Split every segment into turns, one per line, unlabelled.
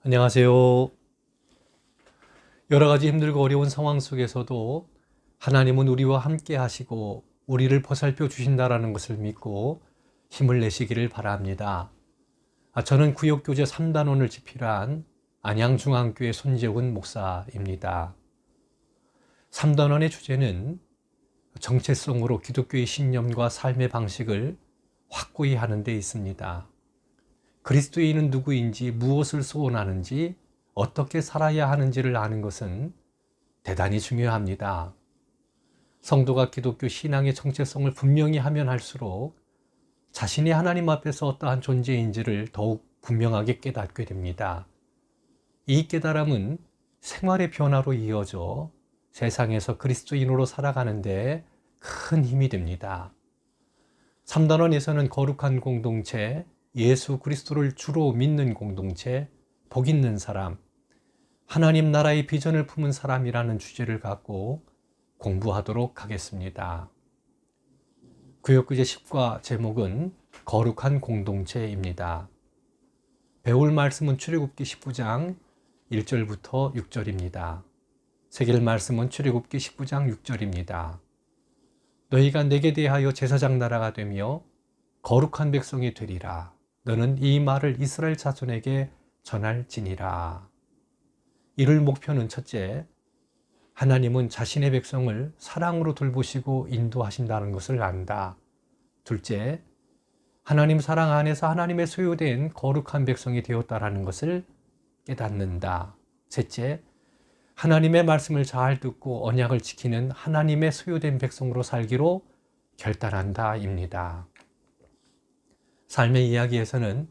안녕하세요. 여러 가지 힘들고 어려운 상황 속에서도 하나님은 우리와 함께 하시고 우리를 보살펴 주신다라는 것을 믿고 힘을 내시기를 바랍니다. 저는 구역교제 3단원을 집필한 안양중앙교회 손재훈 목사입니다. 3단원의 주제는 정체성으로 기독교의 신념과 삶의 방식을 확고히 하는 데 있습니다. 그리스도인은 누구인지, 무엇을 소원하는지, 어떻게 살아야 하는지를 아는 것은 대단히 중요합니다. 성도가 기독교 신앙의 정체성을 분명히 하면 할수록 자신이 하나님 앞에서 어떠한 존재인지를 더욱 분명하게 깨닫게 됩니다. 이 깨달음은 생활의 변화로 이어져 세상에서 그리스도인으로 살아가는데 큰 힘이 됩니다. 3단원에서는 거룩한 공동체, 예수 그리스도를 주로 믿는 공동체, 복 있는 사람, 하나님 나라의 비전을 품은 사람이라는 주제를 갖고 공부하도록 하겠습니다. 구역구제 10과 제목은 거룩한 공동체입니다. 배울 말씀은 출애굽기 19장 1절부터 6절입니다. 새길 말씀은 출애굽기 19장 6절입니다. 너희가 내게 대하여 제사장 나라가 되며 거룩한 백성이 되리라. 너는 이 말을 이스라엘 자손에게 전할지니라. 이를 목표는 첫째, 하나님은 자신의 백성을 사랑으로 돌보시고 인도하신다는 것을 안다. 둘째, 하나님 사랑 안에서 하나님의 소유된 거룩한 백성이 되었다라는 것을 깨닫는다. 셋째, 하나님의 말씀을 잘 듣고 언약을 지키는 하나님의 소유된 백성으로 살기로 결단한다입니다. 삶의 이야기에서는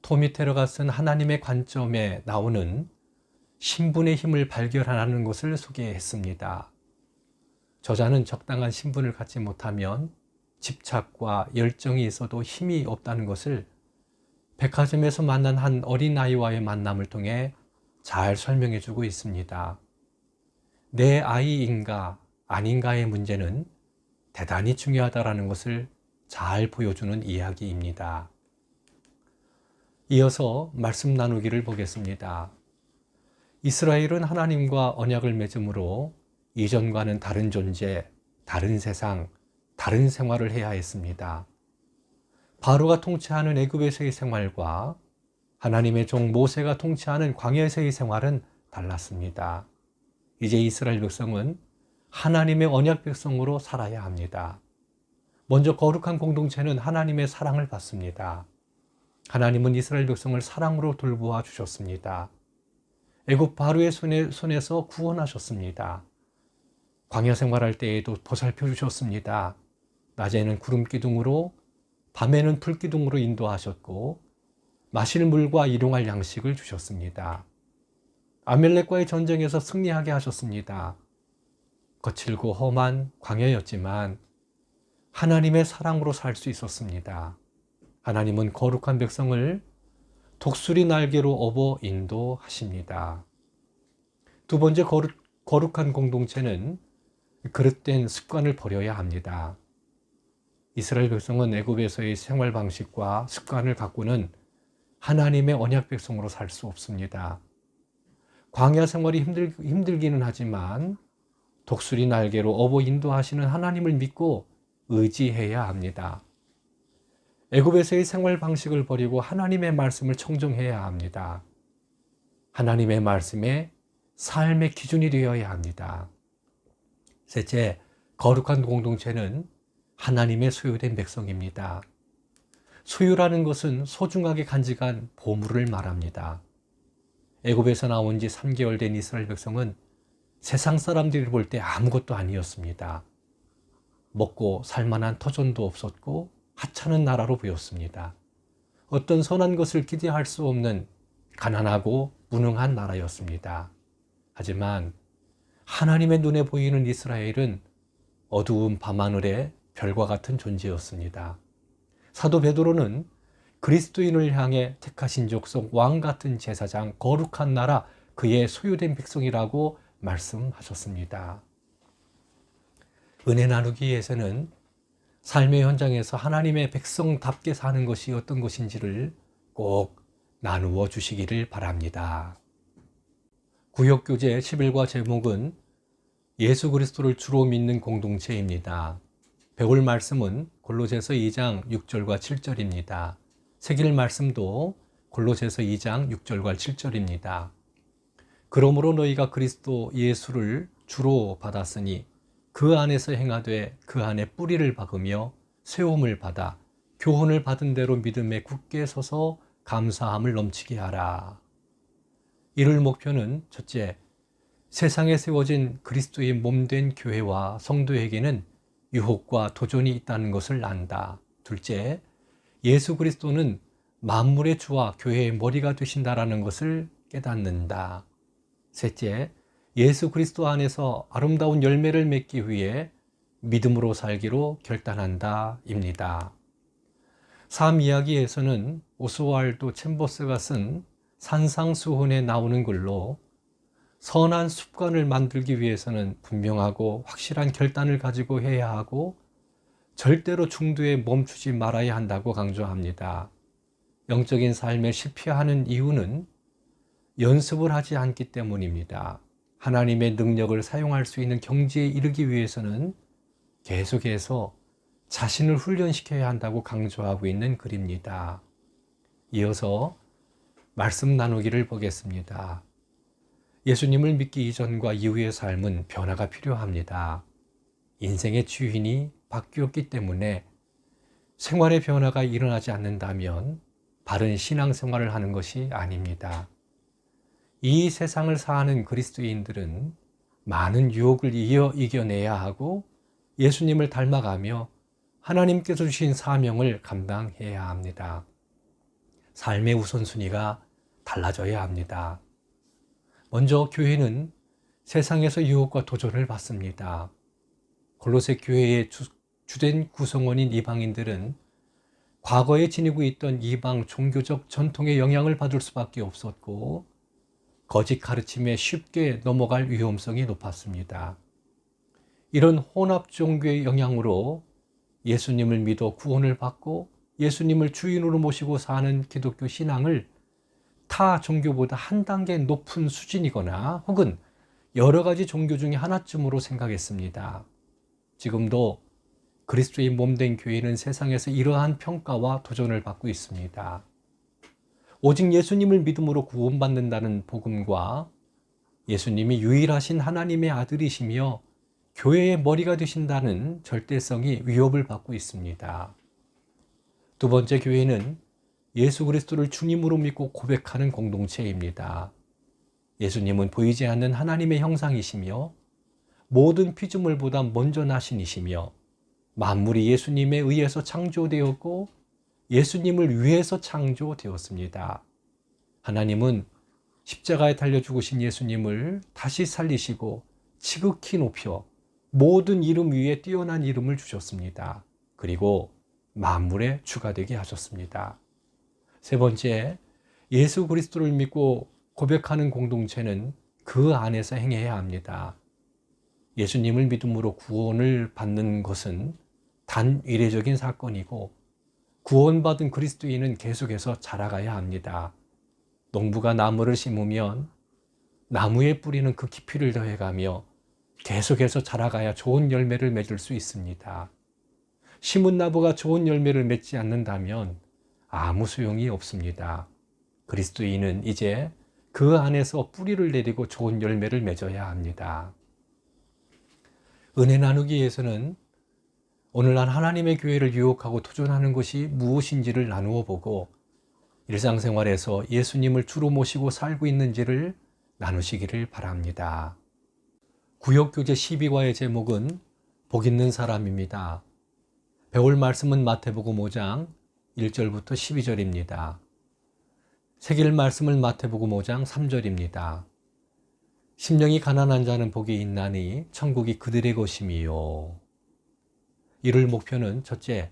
토미 테러가 쓴 하나님의 관점에 나오는 신분의 힘을 발견하는 것을 소개했습니다. 저자는 적당한 신분을 갖지 못하면 집착과 열정이 있어도 힘이 없다는 것을 백화점에서 만난 한 어린아이와의 만남을 통해 잘 설명해 주고 있습니다. 내 아이인가 아닌가의 문제는 대단히 중요하다는 것을 잘 보여주는 이야기입니다. 이어서 말씀 나누기를 보겠습니다. 이스라엘은 하나님과 언약을 맺음으로 이전과는 다른 존재, 다른 세상, 다른 생활을 해야 했습니다. 바로가 통치하는 애굽에서의 생활과 하나님의 종 모세가 통치하는 광야에서의 생활은 달랐습니다. 이제 이스라엘 백성은 하나님의 언약 백성으로 살아야 합니다. 먼저 거룩한 공동체는 하나님의 사랑을 받습니다. 하나님은 이스라엘 백성을 사랑으로 돌보아 주셨습니다. 애굽 바로의 손에서 구원하셨습니다. 광야 생활할 때에도 보살펴 주셨습니다. 낮에는 구름 기둥으로, 밤에는 불 기둥으로 인도하셨고 마실 물과 일용할 양식을 주셨습니다. 아멜렉과의 전쟁에서 승리하게 하셨습니다. 거칠고 험한 광야였지만 하나님의 사랑으로 살 수 있었습니다. 하나님은 거룩한 백성을 독수리 날개로 업어 인도하십니다. 두 번째, 거룩한 공동체는 그릇된 습관을 버려야 합니다. 이스라엘 백성은 애굽에서의 생활 방식과 습관을 갖고는 하나님의 언약 백성으로 살 수 없습니다. 광야 생활이 힘들기는 하지만 독수리 날개로 업어 인도하시는 하나님을 믿고 의지해야 합니다. 애굽에서의 생활 방식을 버리고 하나님의 말씀을 청종해야 합니다. 하나님의 말씀에 삶의 기준이 되어야 합니다. 셋째, 거룩한 공동체는 하나님의 소유된 백성입니다. 소유라는 것은 소중하게 간직한 보물을 말합니다. 애굽에서 나온 지 3개월 된 이스라엘 백성은 세상 사람들이 볼 때 아무것도 아니었습니다. 먹고 살만한 터전도 없었고 하찮은 나라로 보였습니다. 어떤 선한 것을 기대할 수 없는 가난하고 무능한 나라였습니다. 하지만 하나님의 눈에 보이는 이스라엘은 어두운 밤하늘의 별과 같은 존재였습니다. 사도 베드로는 그리스도인을 향해 택하신 족속, 왕 같은 제사장, 거룩한 나라, 그의 소유된 백성이라고 말씀하셨습니다. 은혜 나누기에서는 삶의 현장에서 하나님의 백성답게 사는 것이 어떤 것인지를 꼭 나누어 주시기를 바랍니다. 구역교제 11과 제목은 예수 그리스도를 주로 믿는 공동체입니다. 배울 말씀은 골로새서 2장 6절과 7절입니다. 새길 말씀도 골로새서 2장 6절과 7절입니다. 그러므로 너희가 그리스도 예수를 주로 받았으니 그 안에서 행하되 그 안에 뿌리를 박으며 세움을 받아 교훈을 받은 대로 믿음에 굳게 서서 감사함을 넘치게 하라. 이를 목표는 첫째, 세상에 세워진 그리스도의 몸된 교회와 성도에게는 유혹과 도전이 있다는 것을 안다. 둘째, 예수 그리스도는 만물의 주와 교회의 머리가 되신다라는 것을 깨닫는다. 셋째, 예수 그리스도 안에서 아름다운 열매를 맺기 위해 믿음으로 살기로 결단한다 입니다. 삶 이야기에서는 오스왈도 챔버스가 쓴 산상수훈에 나오는 글로 선한 습관을 만들기 위해서는 분명하고 확실한 결단을 가지고 해야 하고 절대로 중도에 멈추지 말아야 한다고 강조합니다. 영적인 삶에 실패하는 이유는 연습을 하지 않기 때문입니다. 하나님의 능력을 사용할 수 있는 경지에 이르기 위해서는 계속해서 자신을 훈련시켜야 한다고 강조하고 있는 글입니다. 이어서 말씀 나누기를 보겠습니다. 예수님을 믿기 이전과 이후의 삶은 변화가 필요합니다. 인생의 주인이 바뀌었기 때문에 생활의 변화가 일어나지 않는다면 바른 신앙생활을 하는 것이 아닙니다. 이 세상을 사는 그리스도인들은 많은 유혹을 이겨내야 하고 예수님을 닮아가며 하나님께서 주신 사명을 감당해야 합니다. 삶의 우선순위가 달라져야 합니다. 먼저 교회는 세상에서 유혹과 도전을 받습니다. 골로새 교회의 주된 구성원인 이방인들은 과거에 지니고 있던 이방 종교적 전통의 영향을 받을 수밖에 없었고 거짓 가르침에 쉽게 넘어갈 위험성이 높았습니다. 이런 혼합 종교의 영향으로 예수님을 믿어 구원을 받고 예수님을 주인으로 모시고 사는 기독교 신앙을 타 종교보다 한 단계 높은 수준이거나 혹은 여러 가지 종교 중에 하나쯤으로 생각했습니다. 지금도 그리스도의 몸된 교회는 세상에서 이러한 평가와 도전을 받고 있습니다. 오직 예수님을 믿음으로 구원받는다는 복음과 예수님이 유일하신 하나님의 아들이시며 교회의 머리가 되신다는 절대성이 위협을 받고 있습니다. 두 번째, 교회는 예수 그리스도를 주님으로 믿고 고백하는 공동체입니다. 예수님은 보이지 않는 하나님의 형상이시며 모든 피조물보다 먼저 나신 이시며 만물이 예수님에 의해서 창조되었고 예수님을 위해서 창조되었습니다. 하나님은 십자가에 달려 죽으신 예수님을 다시 살리시고 지극히 높여 모든 이름 위에 뛰어난 이름을 주셨습니다. 그리고 만물의 주가 되게 하셨습니다. 세 번째, 예수 그리스도를 믿고 고백하는 공동체는 그 안에서 행해야 합니다. 예수님을 믿음으로 구원을 받는 것은 단 이례적인 사건이고 구원받은 그리스도인은 계속해서 자라가야 합니다. 농부가 나무를 심으면 나무의 뿌리는 그 깊이를 더해가며 계속해서 자라가야 좋은 열매를 맺을 수 있습니다. 심은 나무가 좋은 열매를 맺지 않는다면 아무 소용이 없습니다. 그리스도인은 이제 그 안에서 뿌리를 내리고 좋은 열매를 맺어야 합니다. 은혜 나누기에서는 오늘날 하나님의 교회를 유혹하고 도전하는 것이 무엇인지를 나누어 보고 일상생활에서 예수님을 주로 모시고 살고 있는지를 나누시기를 바랍니다. 구역교제 12과의 제목은 복 있는 사람입니다. 배울 말씀은 마태복음 5장 1절부터 12절입니다. 새길 말씀은 마태복음 5장 3절입니다. 심령이 가난한 자는 복이 있나니 천국이 그들의 것임이요. 이를 목표는 첫째,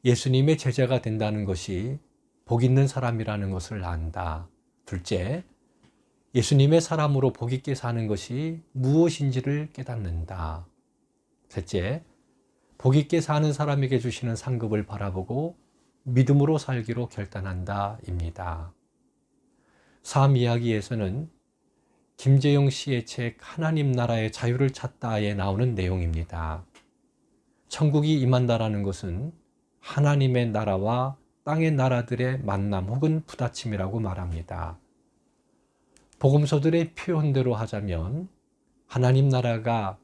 예수님의 제자가 된다는 것이 복 있는 사람이라는 것을 안다. 둘째, 예수님의 사람으로 복 있게 사는 것이 무엇인지를 깨닫는다. 셋째, 복 있게 사는 사람에게 주시는 상급을 바라보고 믿음으로 살기로 결단한다 입니다. 삶 이야기에서는 김재용 씨의 책 하나님 나라의 자유를 찾다에 나오는 내용입니다. 천국이 임한다라는 것은 하나님의 나라와 땅의 나라들의 만남 혹은 부딪힘이라고 말합니다. 복음서들의 표현대로 하자면 하나님 나라가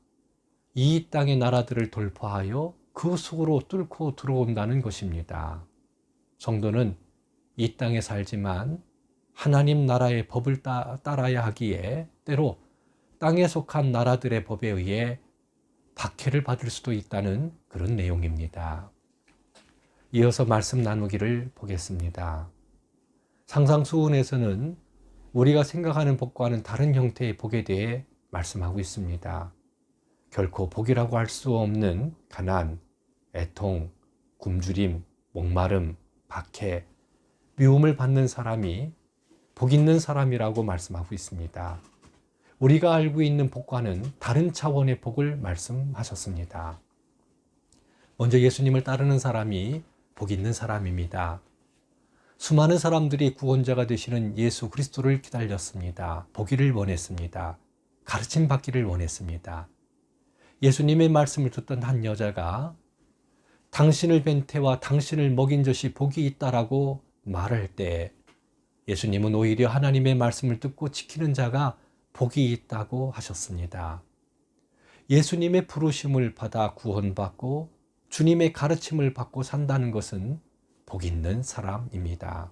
이 땅의 나라들을 돌파하여 그 속으로 뚫고 들어온다는 것입니다. 성도는 이 땅에 살지만 하나님 나라의 법을 따라야 하기에 때로 땅에 속한 나라들의 법에 의해 박해를 받을 수도 있다는 그런 내용입니다. 이어서 말씀 나누기를 보겠습니다. 상상수훈에서는 우리가 생각하는 복과는 다른 형태의 복에 대해 말씀하고 있습니다. 결코 복이라고 할 수 없는 가난, 애통, 굶주림, 목마름, 박해, 미움을 받는 사람이 복 있는 사람이라고 말씀하고 있습니다. 우리가 알고 있는 복과는 다른 차원의 복을 말씀하셨습니다. 먼저 예수님을 따르는 사람이 복 있는 사람입니다. 수많은 사람들이 구원자가 되시는 예수 그리스도를 기다렸습니다. 보기를 원했습니다. 가르침 받기를 원했습니다. 예수님의 말씀을 듣던 한 여자가 당신을 뵌 태와 당신을 먹인 젖이 복이 있다라고 말할 때 예수님은 오히려 하나님의 말씀을 듣고 지키는 자가 복이 있다고 하셨습니다. 예수님의 부르심을 받아 구원받고 주님의 가르침을 받고 산다는 것은 복 있는 사람입니다.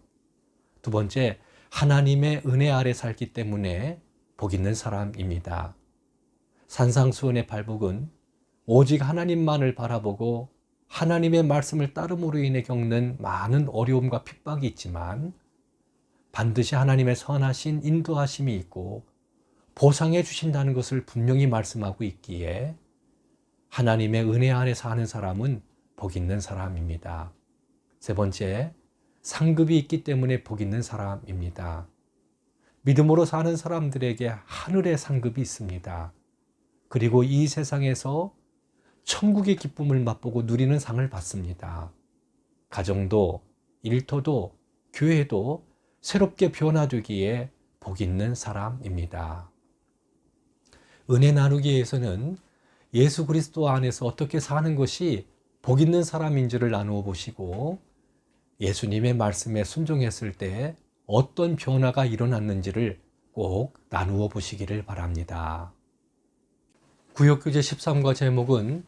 두 번째, 하나님의 은혜 아래 살기 때문에 복 있는 사람입니다. 산상수훈의 발복은 오직 하나님만을 바라보고 하나님의 말씀을 따름으로 인해 겪는 많은 어려움과 핍박이 있지만 반드시 하나님의 선하신 인도하심이 있고 보상해 주신다는 것을 분명히 말씀하고 있기에 하나님의 은혜 안에 사는 사람은 복 있는 사람입니다. 세 번째, 상급이 있기 때문에 복 있는 사람입니다. 믿음으로 사는 사람들에게 하늘의 상급이 있습니다. 그리고 이 세상에서 천국의 기쁨을 맛보고 누리는 상을 받습니다. 가정도, 일터도, 교회도 새롭게 변화되기에 복 있는 사람입니다. 은혜 나누기에서는 예수 그리스도 안에서 어떻게 사는 것이 복 있는 사람인지를 나누어 보시고 예수님의 말씀에 순종했을 때 어떤 변화가 일어났는지를 꼭 나누어 보시기를 바랍니다. 구역교재 13과 제목은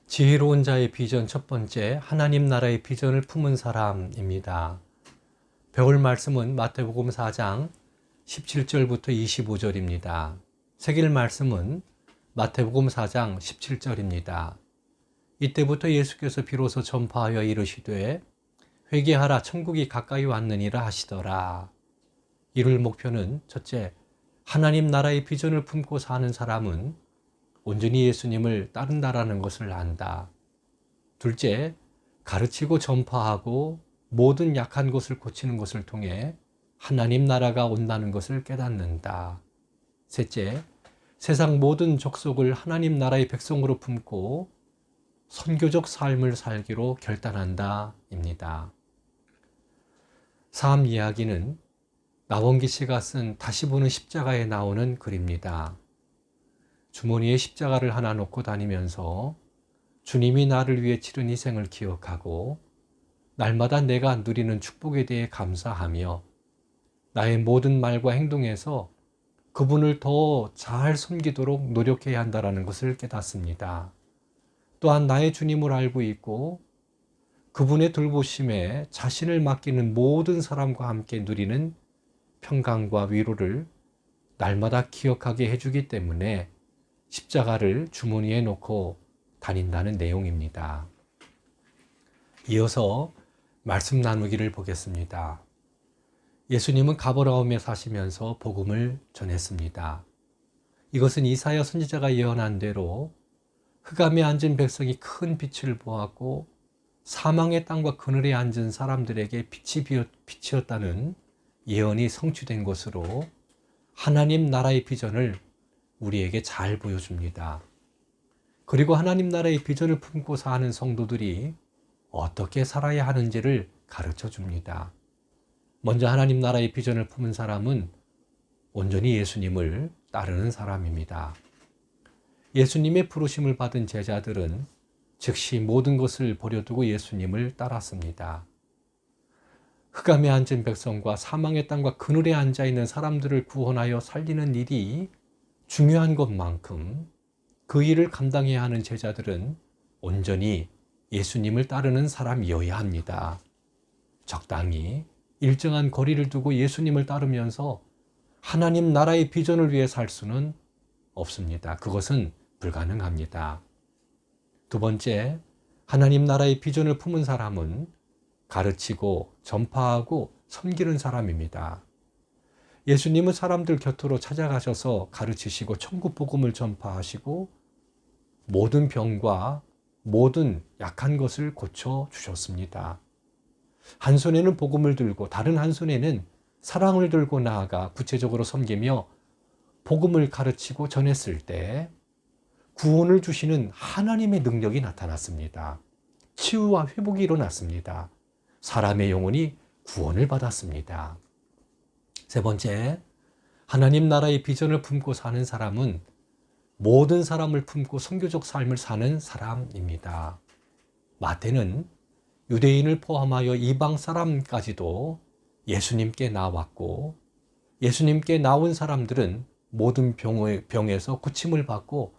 지혜로운 자의 비전 첫 번째, 하나님 나라의 비전을 품은 사람입니다. 배울 말씀은 마태복음 4장 17절부터 25절입니다. 새길 말씀은 마태복음 4장 17절입니다. 이때부터 예수께서 비로소 전파하여 이르시되 회개하라 천국이 가까이 왔느니라 하시더라. 이룰 목표는 첫째, 하나님 나라의 비전을 품고 사는 사람은 온전히 예수님을 따른다라는 것을 안다. 둘째, 가르치고 전파하고 모든 약한 것을 고치는 것을 통해 하나님 나라가 온다는 것을 깨닫는다. 셋째, 세상 모든 족속을 하나님 나라의 백성으로 품고 선교적 삶을 살기로 결단한다 입니다. 삶 이야기는 나원기 씨가 쓴 다시 보는 십자가에 나오는 글입니다. 주머니에 십자가를 하나 놓고 다니면서 주님이 나를 위해 치른 희생을 기억하고 날마다 내가 누리는 축복에 대해 감사하며 나의 모든 말과 행동에서 그분을 더 잘 섬기도록 노력해야 한다는 것을 깨닫습니다. 또한 나의 주님을 알고 있고 그분의 돌보심에 자신을 맡기는 모든 사람과 함께 누리는 평강과 위로를 날마다 기억하게 해주기 때문에 십자가를 주머니에 놓고 다닌다는 내용입니다. 이어서 말씀 나누기를 보겠습니다. 예수님은 가버나움에 사시면서 복음을 전했습니다. 이것은 이사야 선지자가 예언한 대로 흑암에 앉은 백성이 큰 빛을 보았고 사망의 땅과 그늘에 앉은 사람들에게 빛이 비치었다는 예언이 성취된 것으로 하나님 나라의 비전을 우리에게 잘 보여줍니다. 그리고 하나님 나라의 비전을 품고 사는 성도들이 어떻게 살아야 하는지를 가르쳐 줍니다. 먼저 하나님 나라의 비전을 품은 사람은 온전히 예수님을 따르는 사람입니다. 예수님의 부르심을 받은 제자들은 즉시 모든 것을 버려두고 예수님을 따랐습니다. 흑암에 앉은 백성과 사망의 땅과 그늘에 앉아있는 사람들을 구원하여 살리는 일이 중요한 것만큼 그 일을 감당해야 하는 제자들은 온전히 예수님을 따르는 사람이어야 합니다. 적당히 일정한 거리를 두고 예수님을 따르면서 하나님 나라의 비전을 위해 살 수는 없습니다. 그것은 불가능합니다. 두 번째, 하나님 나라의 비전을 품은 사람은 가르치고 전파하고 섬기는 사람입니다. 예수님은 사람들 곁으로 찾아가셔서 가르치시고 천국 복음을 전파하시고 모든 병과 모든 약한 것을 고쳐 주셨습니다. 한 손에는 복음을 들고 다른 한 손에는 사랑을 들고 나아가 구체적으로 섬기며 복음을 가르치고 전했을 때 구원을 주시는 하나님의 능력이 나타났습니다. 치유와 회복이 일어났습니다. 사람의 영혼이 구원을 받았습니다. 세 번째, 하나님 나라의 비전을 품고 사는 사람은 모든 사람을 품고 선교적 삶을 사는 사람입니다. 마태는 유대인을 포함하여 이방 사람까지도 예수님께 나왔고 예수님께 나온 사람들은 모든 병에서 고침을 받고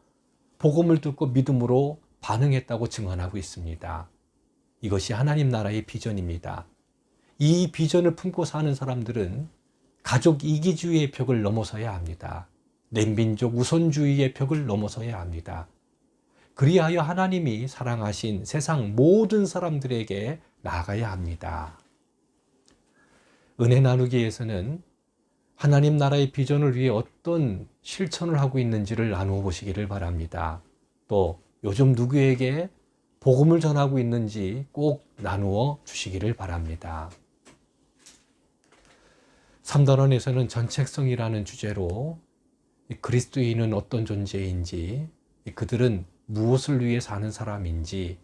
복음을 듣고 믿음으로 반응했다고 증언하고 있습니다. 이것이 하나님 나라의 비전입니다. 이 비전을 품고 사는 사람들은 가족 이기주의의 벽을 넘어서야 합니다. 냉민족 우선주의의 벽을 넘어서야 합니다. 그리하여 하나님이 사랑하신 세상 모든 사람들에게 나아가야 합니다. 은혜 나누기에서는 하나님 나라의 비전을 위해 어떤 실천을 하고 있는지를 나누어 보시기를 바랍니다. 또 요즘 누구에게 복음을 전하고 있는지 꼭 나누어 주시기를 바랍니다. 3단원에서는 전책성이라는 주제로 그리스도인은 어떤 존재인지, 그들은 무엇을 위해 사는 사람인지,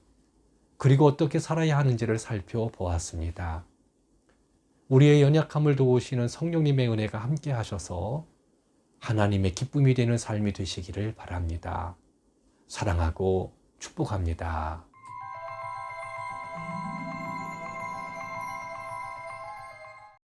그리고 어떻게 살아야 하는지를 살펴보았습니다. 우리의 연약함을 도우시는 성령님의 은혜가 함께 하셔서 하나님의 기쁨이 되는 삶이 되시기를 바랍니다. 사랑하고 축복합니다.